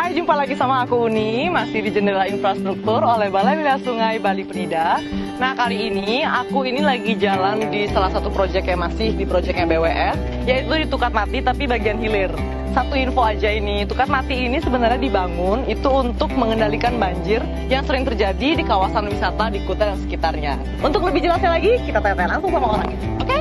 Hai, jumpa lagi sama aku Uni, masih di Jendela Infrastruktur oleh Balai Wilayah Sungai Bali Penida. Nah, kali ini aku lagi jalan di salah satu proyek yang masih di proyeknya BWS, yaitu di Tukat Mati tapi bagian hilir. Satu info aja ini, Tukat Mati ini sebenarnya dibangun itu untuk mengendalikan banjir yang sering terjadi di kawasan wisata di Kuta dan sekitarnya. Untuk lebih jelasnya lagi, kita tanya langsung sama orangnya. Oke?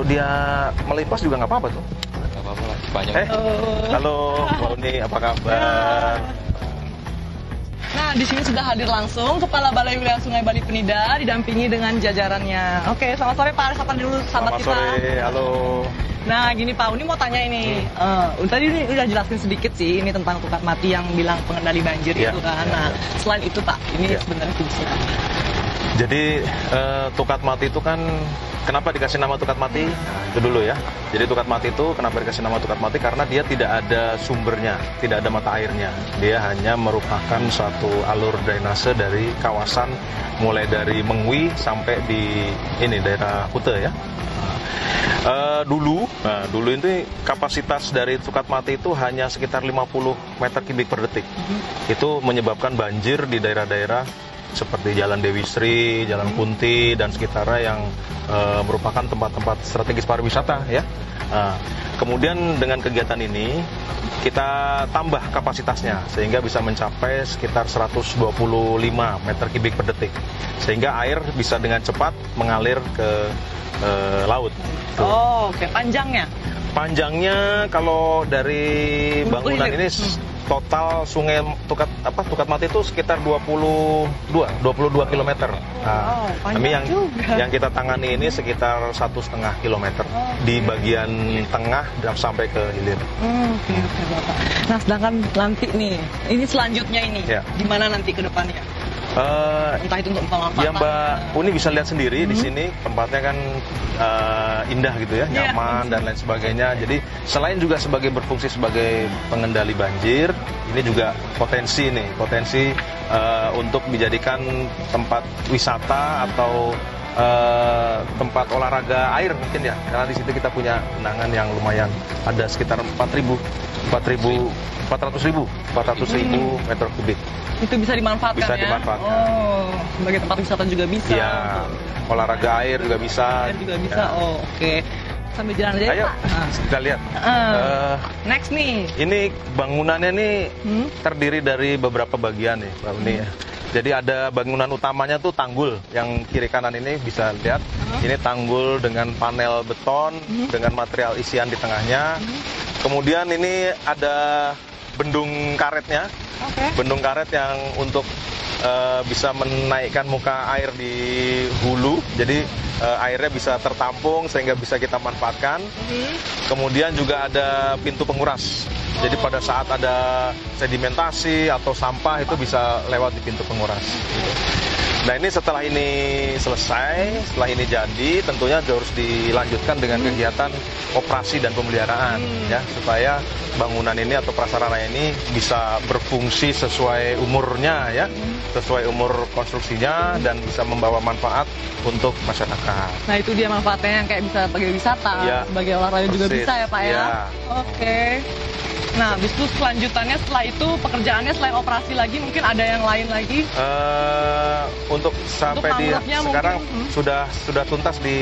Dia melipas juga nggak apa-apa tuh. Nggak apa-apa lah, banyak. Halo, Mbak Uni, apa kabar? Nah, di sini sudah hadir langsung Kepala Balai Wilayah Sungai Bali Penida didampingi dengan jajarannya. Oke, selamat sore Pak, sapa dulu sahabat kita. Selamat sore, halo. Nah, gini Pak, Uni mau tanya ini. Tadi ini udah jelasin sedikit sih ini tentang Tukat Mati yang bilang pengendali banjir itu kan. Nah, selain itu Pak, ini sebenarnya fungsinya apa? Jadi Tukat Mati itu kan kenapa dikasih nama Tukat Mati? Itu dulu ya. Jadi Tukat Mati itu kenapa dikasih nama Tukat Mati? Karena dia tidak ada sumbernya, tidak ada mata airnya. Dia hanya merupakan suatu alur drainase dari kawasan mulai dari Mengwi sampai di ini daerah Kuta ya. Dulu itu kapasitas dari Tukat Mati itu hanya sekitar 50 meter kubik per detik. Itu menyebabkan banjir di daerah-daerah seperti Jalan Dewi Sri, Jalan Kunti, dan sekitarnya yang merupakan tempat-tempat strategis pariwisata ya. Kemudian dengan kegiatan ini kita tambah kapasitasnya sehingga bisa mencapai sekitar 125 meter kubik per detik, sehingga air bisa dengan cepat mengalir ke laut. Oh, oke. Panjangnya? Panjangnya kalau dari bangunan ini total sungai Tukat Mati itu sekitar 22 km. Nah, tapi yang kita tangani ini sekitar 1,5 km di bagian tengah dan sampai ke hilir. Oke, Bapak. Nah, sedangkan nanti nih, ini selanjutnya ini gimana nanti ke depannya? Entah itu untuk pemanfaatan. Ya Mbak Uni bisa lihat sendiri di sini tempatnya kan indah gitu ya, nyaman dan lain sebagainya. Jadi selain juga berfungsi sebagai pengendali banjir, ini juga potensi untuk dijadikan tempat wisata atau tempat olahraga air mungkin ya, karena di situ kita punya genangan yang lumayan, ada sekitar 400.000 meter kubik. Itu bisa dimanfaatkan bisa ya? Dimanfaatkan. Oh, sebagai tempat wisata juga bisa. Iya, olahraga air juga bisa. Air juga bisa. Ya. Oh, oke. Sambil jalan aja. Ayo, kita lihat. Next nih. Ini bangunannya nih terdiri dari beberapa bagian nih, Mbak Uni ya. Jadi ada bangunan utamanya tuh tanggul, yang kiri kanan ini bisa lihat. Ini tanggul dengan panel beton dengan material isian di tengahnya. Kemudian ini ada bendung karetnya. Bendung karet yang untuk bisa menaikkan muka air di hulu, jadi airnya bisa tertampung sehingga bisa kita manfaatkan. Kemudian juga ada pintu penguras, jadi pada saat ada sedimentasi atau sampah itu bisa lewat di pintu penguras. Nah, ini setelah ini selesai, setelah ini jadi, tentunya harus dilanjutkan dengan kegiatan operasi dan pemeliharaan ya, supaya bangunan ini atau prasarana ini bisa berfungsi sesuai umurnya ya, sesuai umur konstruksinya dan bisa membawa manfaat untuk masyarakat. Nah, itu dia manfaatnya yang kayak bisa sebagai wisata, sebagai olahraga juga bisa ya Pak ya. Oke. Nah, habis itu selanjutannya setelah itu pekerjaannya selain operasi lagi mungkin ada yang lain lagi? Untuk sampai di sekarang sudah tuntas di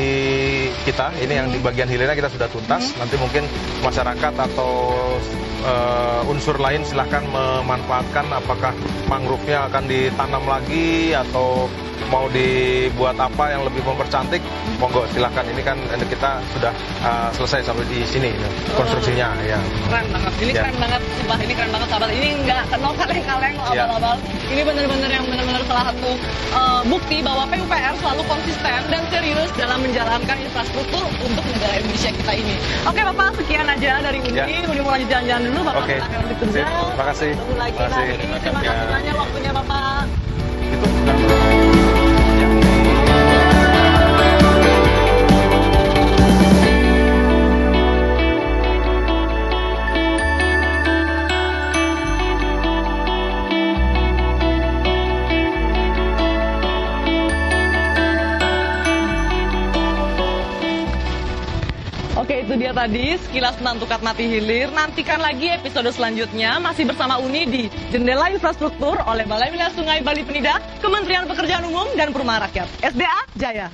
kita. Ini yang di bagian hilirnya kita sudah tuntas. Nanti mungkin masyarakat atau unsur lain silahkan memanfaatkan, apakah mangrove-nya akan ditanam lagi atau mau dibuat apa yang lebih mempercantik, monggo silahkan. Ini kan kita sudah selesai sampai di sini konstruksinya. Ya. Keren banget, ini keren banget, sumpah ini keren banget sahabat. Ini nggak kaleng-kaleng, abal-abal. Ini benar-benar yang benar-benar salah satu bukti bahwa PUPR selalu konsisten dan serius dalam menjalankan infrastruktur untuk negara Indonesia kita ini. Oke Bapak, sekian aja dari Uni. Uni mau lanjut jalan-jalan dulu, Bapak silahkan lanjut kerja. Terima kasih. Tunggu lagi hari ini. Terima kasih banyak waktunya Bapak. Itu Oke, itu dia tadi sekilas tentang Tukat Mati Hilir. Nantikan lagi episode selanjutnya masih bersama Uni di Jendela Infrastruktur oleh Balai Wilayah Sungai Bali Penida, Kementerian Pekerjaan Umum dan Perumahan Rakyat, SDA Jaya.